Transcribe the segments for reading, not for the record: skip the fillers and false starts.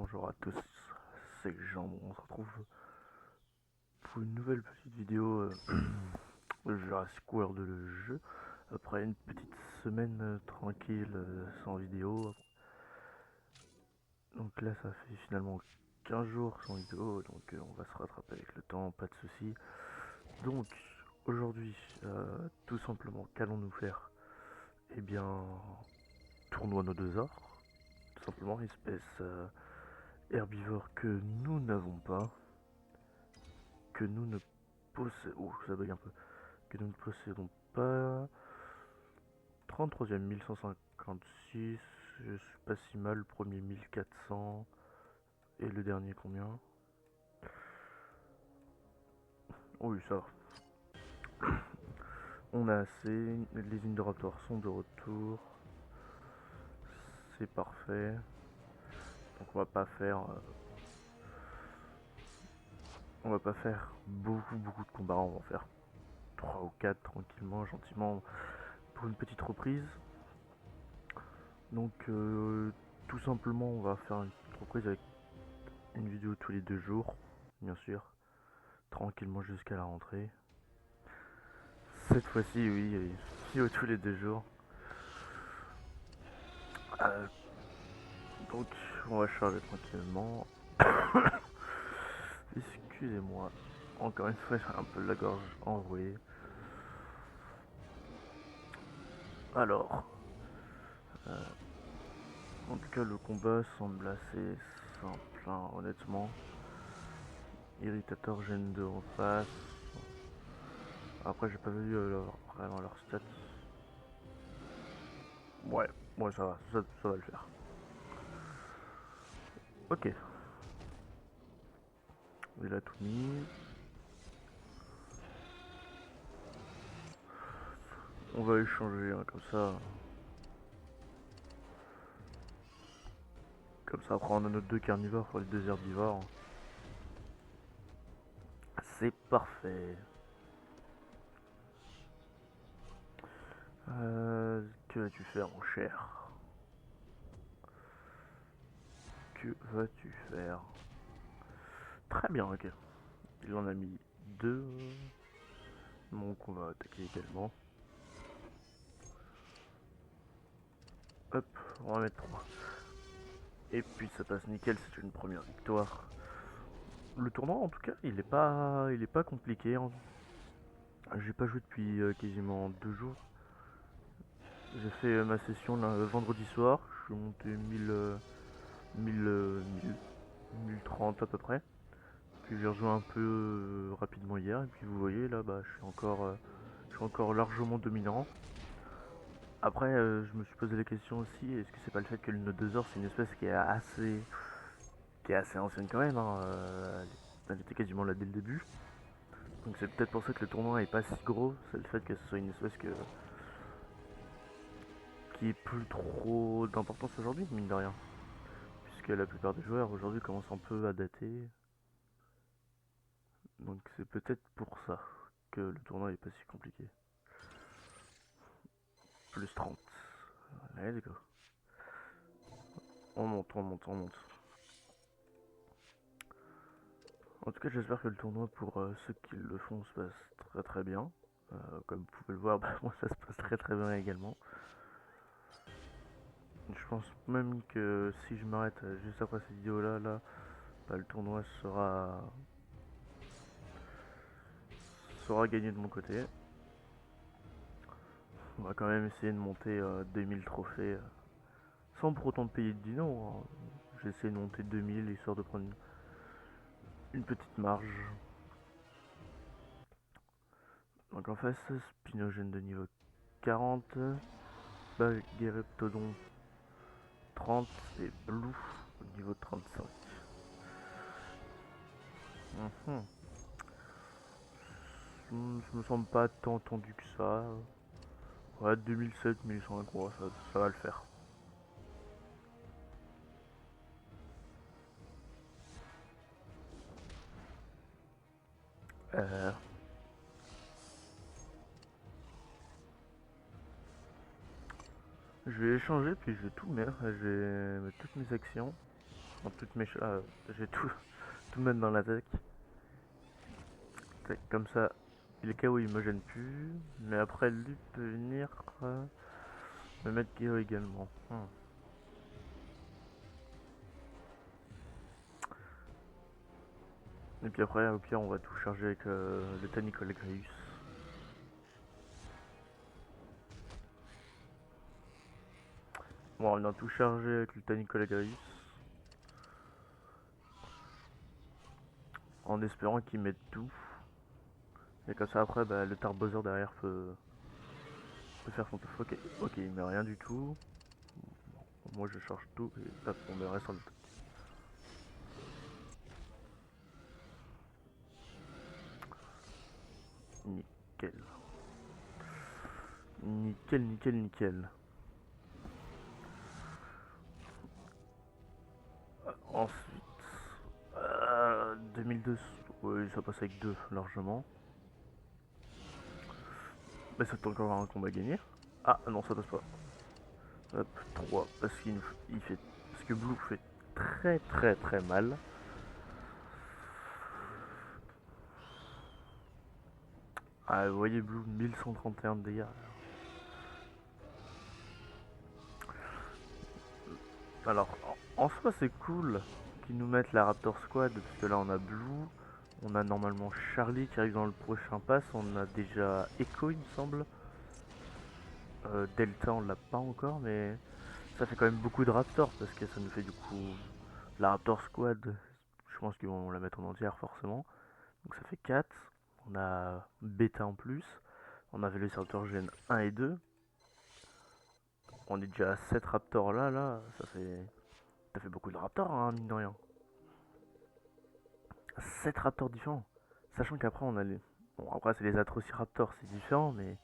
bonjour à tous, c'est Jean, on se retrouve pour une nouvelle petite vidéo de Jurassic World le jeu, après une petite semaine tranquille sans vidéo. Donc là ça fait finalement 15 jours sans vidéo, donc on va se rattraper avec le temps, pas de soucis. Donc aujourd'hui, tout simplement, qu'allons-nous faire? Eh bien, tournoi Nodosaure, tout simplement, espèce herbivore que nous n'avons pas, que nous ne possédons. Oh, ça bug un peu. Que nous ne possédons pas. 33e 1156. Je suis pas si mal. Le premier 1400. Et le dernier combien? Oui, ça va. On a assez. Les Indoraptors sont de retour. C'est parfait. Donc on va pas faire. On va pas faire beaucoup de combats. On va en faire 3 ou 4 tranquillement, gentiment. Pour une petite reprise. Donc tout simplement on va faire une petite reprise avec une vidéo tous les 2 jours. Bien sûr. Tranquillement jusqu'à la rentrée. Cette fois-ci, oui, vidéo tous les 2 jours. Euh, donc, on va charger tranquillement. Excusez-moi. Encore une fois, j'ai un peu la gorge enrouée. Alors, en tout cas, le combat semble assez simple, hein, honnêtement. Irritator gène 2 en face. Après, j'ai pas vu vraiment leur stats. Ouais, ouais, ça va, ça va le faire. Ok, il a tout mis. On va échanger hein, comme ça. Comme ça, après on a notre 2 carnivores pour les 2 herbivores. C'est parfait. Que vas-tu faire, mon cher? Que vas-tu faire? Très bien, ok. Il en a mis 2. Donc on va attaquer également. Hop, on va mettre 3. Et puis ça passe nickel, c'est une première victoire. Le tournoi en tout cas, il est pas compliqué. Hein. J'ai pas joué depuis quasiment 2 jours. J'ai fait ma session vendredi soir. Je suis monté 1030 à peu près. Puis j'ai rejoint un peu rapidement hier. Et puis vous voyez là, bah, je suis encore largement dominant. Après, je me suis posé la question aussi, est-ce que c'est pas le fait que le Nodosaure c'est une espèce qui est assez ancienne quand même, hein, elle était quasiment là dès le début. Donc c'est peut-être pour ça que le tournoi est pas si gros, c'est le fait que ce soit une espèce qui est plus trop d'importance aujourd'hui, mine de rien. Puisque la plupart des joueurs aujourd'hui commencent un peu à dater. Donc c'est peut-être pour ça que le tournoi est pas si compliqué. Plus 30. Let's go. On monte, on monte, on monte. En tout cas, j'espère que le tournoi, pour ceux qui le font, se passe très très bien. Comme vous pouvez le voir, bah, moi ça se passe très très bien également. Je pense même que si je m'arrête juste après cette vidéo là, bah, le tournoi sera gagné de mon côté. On va quand même essayer de monter 2000 trophées sans pour autant payer de dino. Hein. J'essaie de monter 2000 histoire de prendre une petite marge. Donc en face, Spinogène de niveau 40, Baguereptodon 30 et Blue au niveau 35. Mhm. Je me semble pas tant tendu que ça. Ouais, 2007, 1100, quoi, ça va le faire. Euh, je vais échanger, puis je vais tout mettre. Je vais mettre toutes mes actions. toutes mes je vais tout mettre dans l'attaque. Comme ça, le cas où il me gêne plus. Mais après, lui peut venir me mettre KO également. Et puis après, au pire, on va tout charger avec le Tanicolagreus. Bon, on a tout chargé avec le Tanicolagreus. En espérant qu'il mette tout. Et comme ça, après, bah, le Tarbosaur derrière peut faire son taf. Ok, ok, il met rien du tout. Moi, je charge tout et hop, on met le reste en attaque. Nickel. Nickel, nickel, nickel. Ensuite, 2200. Oui, ça passe avec 2 largement. Mais c'est encore un combat gagné. Ah non, ça passe pas. Hop, 3. Parce parce que Blue fait très très très mal. Ah, vous voyez Blue, 1131 de dégâts. Alors, en soi, c'est cool qu'ils nous mettent la Raptor Squad, parce que là, on a Blue, on a normalement Charlie qui arrive dans le prochain pass, on a déjà Echo, il me semble. Delta, on l'a pas encore, mais ça fait quand même beaucoup de Raptors, parce que ça nous fait du coup la Raptor Squad. Je pense qu'ils vont la mettre en entière, forcément. Donc ça fait 4. On a Beta en plus. On avait les Raptors Gen 1 et 2. On est déjà à 7 Raptors là, ça fait beaucoup de Raptors, hein, mine de rien. 7 Raptors différents. Sachant qu'après, on a les. Bon, après, c'est les Atrociraptors, c'est différent, mais.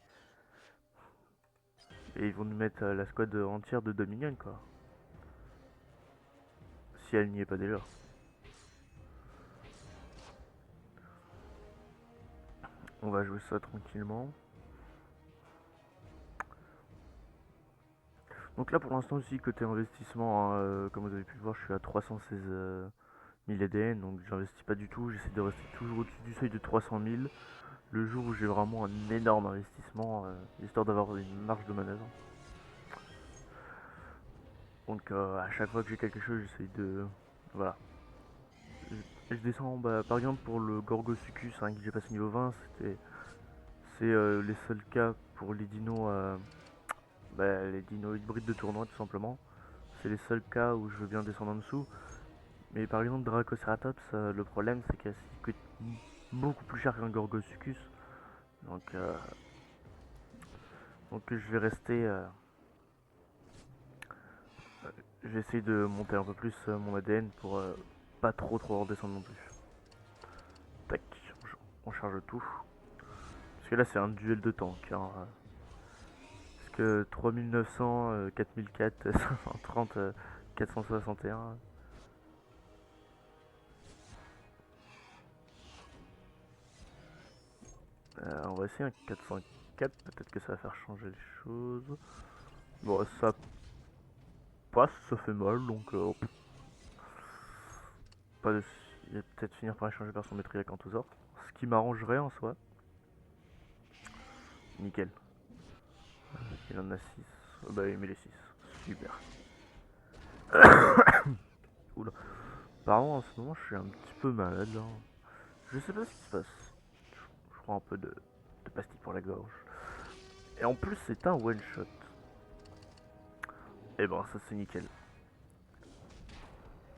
Et ils vont nous mettre la squad entière de Dominion, quoi. Si elle n'y est pas déjà. On va jouer ça tranquillement. Donc là, pour l'instant aussi, côté investissement, hein, comme vous avez pu le voir, je suis à 316 000 EDN, donc j'investis pas du tout. J'essaie de rester toujours au-dessus du seuil de 300 000. Le jour où j'ai vraiment un énorme investissement, histoire d'avoir une marge de manœuvre. Donc à chaque fois que j'ai quelque chose, j'essaie de. Voilà. Je descends, bah, par exemple pour le Gorgosucus, hein, que j'ai passé niveau 20, c'est les seuls cas pour les dinos, les dinos hybrides de tournoi tout simplement. C'est les seuls cas où je veux bien descendre en dessous. Mais par exemple Dracoceratops, le problème c'est qu'il coûte beaucoup plus cher qu'un Gorgosucus. Donc, euh, donc je vais rester. J'essaie de monter un peu plus mon ADN pour pas trop redescendre non plus. Tac, on charge tout. Parce que là c'est un duel de tank. Hein. Parce que 3900, 4004, 530, 461. On va essayer un 404, peut-être que ça va faire changer les choses. Bon, ça passe, ça fait mal, donc pas de... il va peut-être finir par échanger par son métriaque en tous ordres. Ce qui m'arrangerait en soi. Nickel. Il en a 6. Bah il met les 6. Super. Oula. Apparemment en ce moment je suis un petit peu malade. Hein. Je sais pas ce qui se passe. Je prends un peu de pastilles pour la gorge. Et en plus c'est un one shot. Et ben ça c'est nickel.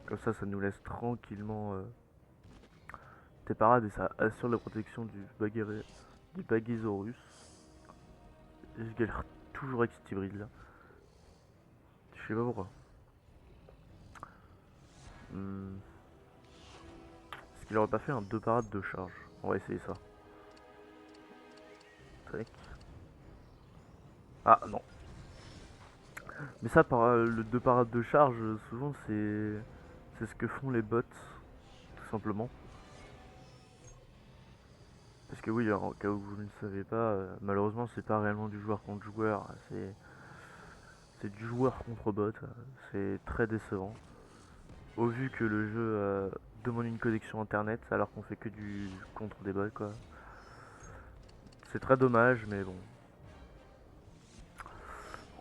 Comme ça nous laisse tranquillement tes parades et ça assure la protection du Bagisaurus. Je galère toujours avec cet hybride là. Je sais pas pourquoi. Est-ce qu'il aurait pas fait un 2 parades de charge? On va essayer ça. Tac. Ah non. Mais ça, le 2 parades de charge, souvent c'est ce que font les bots, tout simplement. Parce que oui, en cas où vous ne le savez pas, malheureusement c'est pas réellement du joueur contre joueur, c'est du joueur contre bot, c'est très décevant. au vu que le jeu demande une connexion internet alors qu'on fait que du contre des bots quoi. C'est très dommage mais bon,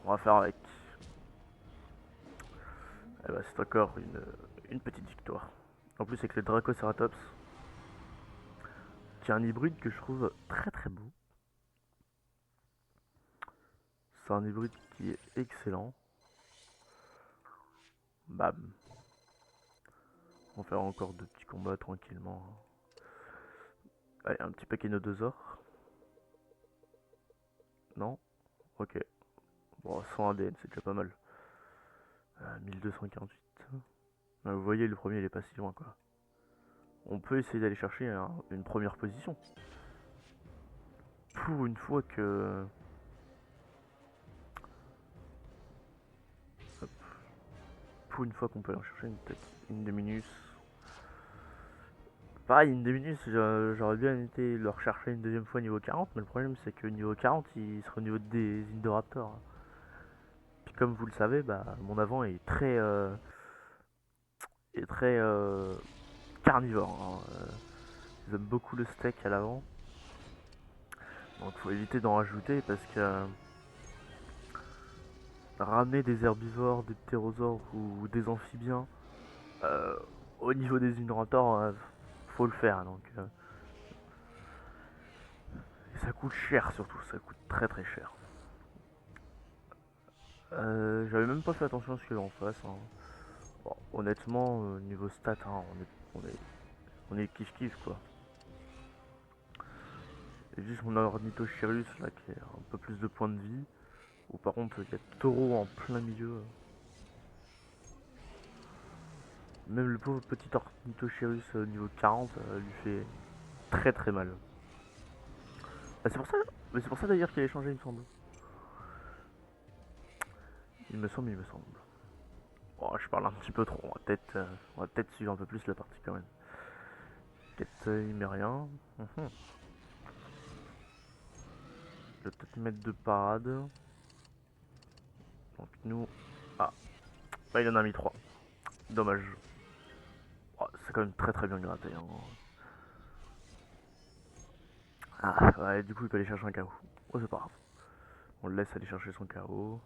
on va faire avec. Eh ben, c'est encore une petite victoire. En plus avec le Dracoceratops, qui est un hybride que je trouve très très beau. C'est un hybride qui est excellent. Bam. On va faire encore deux petits combats tranquillement. Allez, un petit paquet Nodosaur. Non. Ok. Bon, 100 ADN, c'est déjà pas mal. 1248. Vous voyez, le premier, il est pas si loin, quoi. On peut essayer d'aller chercher une première position. Pour une fois que... Hop. Pour une fois qu'on peut aller chercher une Dominus. Pareil, une Dominus, j'aurais bien été le rechercher une deuxième fois niveau 40, mais le problème c'est que niveau 40, il sera au niveau des Indoraptors. Puis comme vous le savez, bah, mon avant est très carnivore. Hein. Ils aiment beaucoup le steak à l'avant. Donc faut éviter d'en rajouter parce que ramener des herbivores, des ptérosaures ou des amphibiens euh, au niveau des Indoraptors, faut le faire. Donc, et ça coûte cher surtout, ça coûte très très cher. J'avais même pas fait attention à ce qu'il y avait en face. Hein. Bon, honnêtement, niveau stats, hein, on est kiff kiff quoi. Et juste mon Ornithochirus là qui a un peu plus de points de vie. Ou par contre il y a Taureau en plein milieu. Même le pauvre petit Ornithochirus niveau 40 lui fait très très mal. Bah, c'est pour ça d'ailleurs qu'il a échangé il me semble. Il me semble. Oh, je parle un petit peu trop, on va peut-être suivre un peu plus la partie quand même. Quête, il met rien. Je vais peut-être mettre de parade. Donc nous... Ah, bah, il en a mis 3. Dommage. Oh, c'est quand même très très bien gratté. Hein. Ah, ouais, du coup il peut aller chercher un KO. Oh, c'est pas grave. On le laisse aller chercher son KO.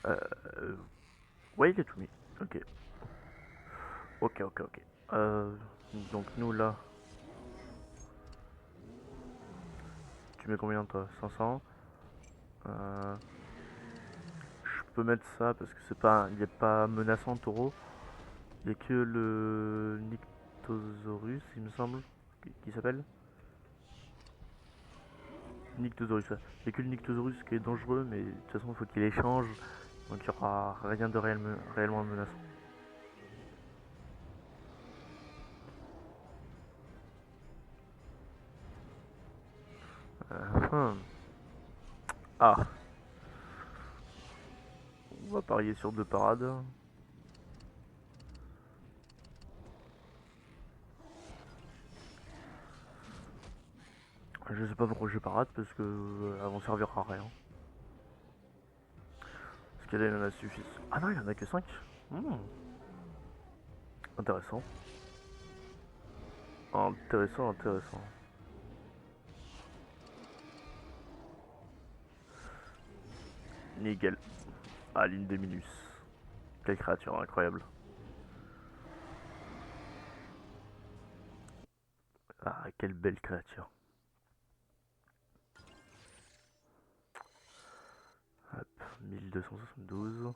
Euh, ouais, il est tout mis. Ok. Ok, ok, ok. Donc nous là, tu mets combien toi? 500. Je peux mettre ça parce que c'est pas, il est pas menaçant taureau. Il y a que le Nyctosaurus, il me semble, qui s'appelle Nyctosaurus. Ouais. Il y a que le Nyctosaurus qui est dangereux, mais de toute façon il faut qu'il échange, donc il n'y aura rien de réellement menaçant. Hum. Ah, on va parier sur deux parades. Je sais pas pourquoi je parade parce que elles vont servir à rien. Parce qu'elle en a suffisant. Ah non, il en a que 5. Intéressant. Intéressant, intéressant. Nickel. Ah, l'Indeminus. Quelle créature incroyable. Ah, quelle belle créature. Hop, 1272.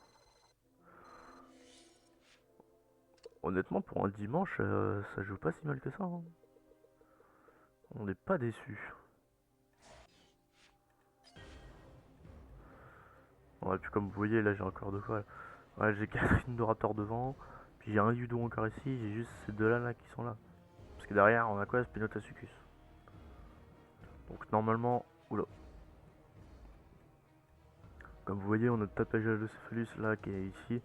Honnêtement, pour un dimanche, ça joue pas si mal que ça. Hein. On n'est pas déçu. Ouais, puis comme vous voyez, là j'ai encore deux fois. Ouais, j'ai Catherine Dorator devant. Puis j'ai un Yudo encore ici. J'ai juste ces deux là qui sont là. Parce que derrière, on a quoi? Spinotasuchus. Donc normalement. Oula. Comme vous voyez, on a Tapagalocephalus là qui est ici.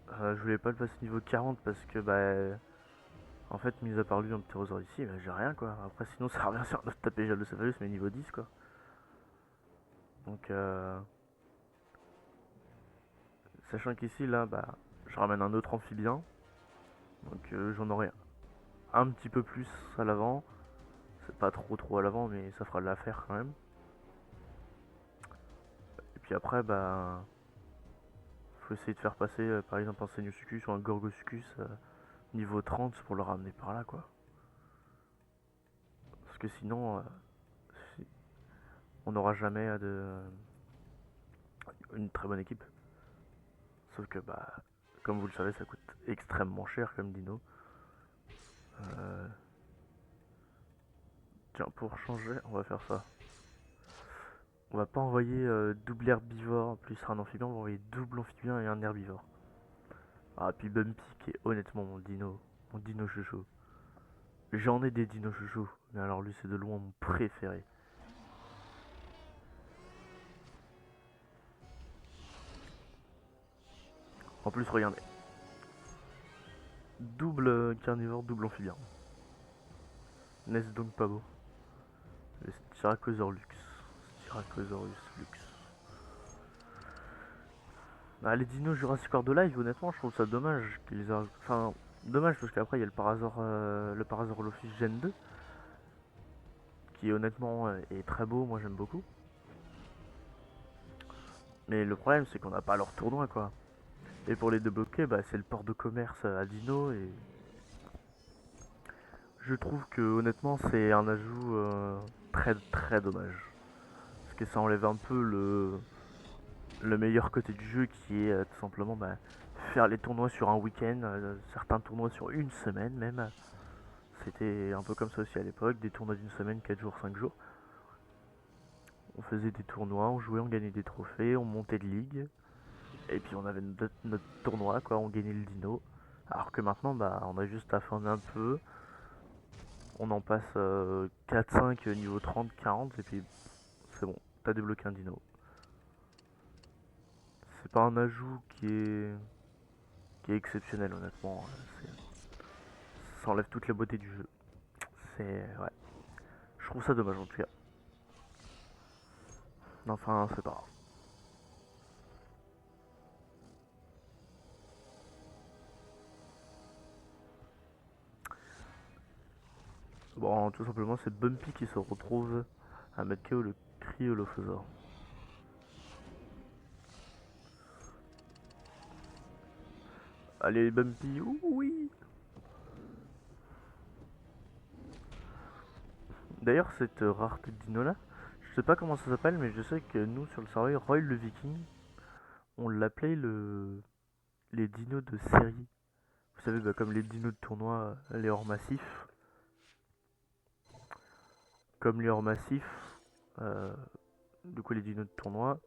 Je voulais pas le passer niveau 40 parce que bah. En fait, mis à part lui, un ptérosaure ici, bah, j'ai rien quoi. Après, sinon, ça revient sur notre Tapagalocephalus mais niveau 10 quoi. Donc, sachant qu'ici, là, bah, je ramène un autre amphibien. Donc, j'en aurai un petit peu plus à l'avant. C'est pas trop à l'avant, mais ça fera de l'affaire quand même. Et puis après, bah, faut essayer de faire passer par exemple un Seniosuchus ou un Gorgosuchus niveau 30 pour le ramener par là, quoi. Parce que sinon, on n'aura jamais une très bonne équipe. Sauf que, bah, comme vous le savez, ça coûte extrêmement cher comme dino. Euh, Tiens, pour changer, on va faire ça. On va pas envoyer double herbivore plus un amphibien, on va envoyer double amphibien et un herbivore. Ah, puis Bumpy qui est honnêtement mon dino chouchou. J'en ai des dinos chouchous, mais alors lui c'est de loin mon préféré. En plus, regardez. Double carnivore, double amphibien. N'est-ce donc pas beau? Le Styracosaurus Lux. Styracosaurus Lux. Ah, les dinos Jurassic World Live, honnêtement, je trouve ça dommage qu'ils aient. Enfin, dommage parce qu'après il y a le Parasaurolophus Gen 2, qui honnêtement est très beau, moi j'aime beaucoup. Mais le problème c'est qu'on n'a pas leur tournoi quoi. Et pour les débloquer, bah, c'est le port de commerce à Dino et je trouve que honnêtement c'est un ajout très dommage. Parce que ça enlève un peu le meilleur côté du jeu qui est tout simplement bah, faire les tournois sur un week-end, certains tournois sur une semaine même. C'était un peu comme ça aussi à l'époque, des tournois d'une semaine, 4 jours, 5 jours. On faisait des tournois, on jouait, on gagnait des trophées, on montait de ligue. Et puis on avait notre tournoi, quoi, on gagnait le dino. Alors que maintenant, bah, on a juste à faire un peu. On en passe 4-5 niveau 30, 40, et puis c'est bon, t'as débloqué un dino. C'est pas un ajout qui est exceptionnel, honnêtement. Ça enlève toute la beauté du jeu. Ouais. Je trouve ça dommage en tout cas. Enfin, c'est pas grave. Bon, tout simplement, c'est Bumpy qui se retrouve à mettre KO le Cryolophosaure. Allez, Bumpy, oui. D'ailleurs, cette rareté de dino là, je sais pas comment ça s'appelle, mais je sais que nous, sur le serveur Royal le Viking, on l'appelait les dinos de série. Vous savez, bah, comme les dinos de tournoi, les hors massifs. Comme les hors massifs, euh, du coup, les dinos de tournoi,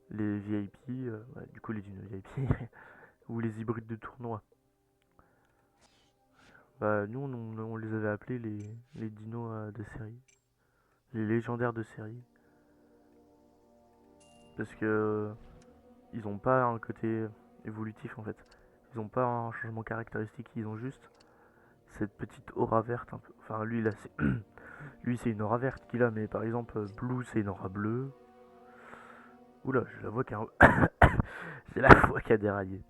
les VIP, ouais, du coup, les dinos VIP, ou les hybrides de tournoi. Bah, nous, on les avait appelés les dinos de série. Les légendaires de série. Parce que ils ont pas un côté évolutif en fait. Ils ont pas un changement caractéristique, ils ont juste cette petite aura verte un peu. Enfin, lui, là, c'est. Lui, c'est une aura verte qu'il a, mais par exemple, Blue, c'est une aura bleue. Oula, j'ai la voix qui a. J'ai la voix qui a déraillé.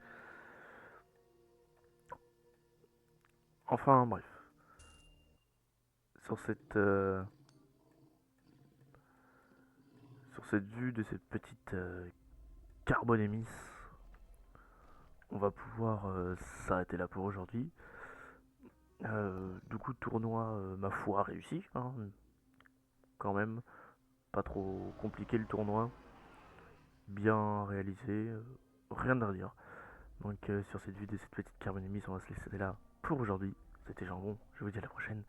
Enfin, bref. Sur cette. Sur cette vue de cette petite carbonémis, on va pouvoir s'arrêter là pour aujourd'hui. Du coup, tournoi, ma foi, réussi, hein, quand même. Pas trop compliqué le tournoi. Bien réalisé, rien à redire. Donc sur cette vue de cette petite carbonémis, on va se laisser là pour aujourd'hui. C'était Jambon, je vous dis à la prochaine.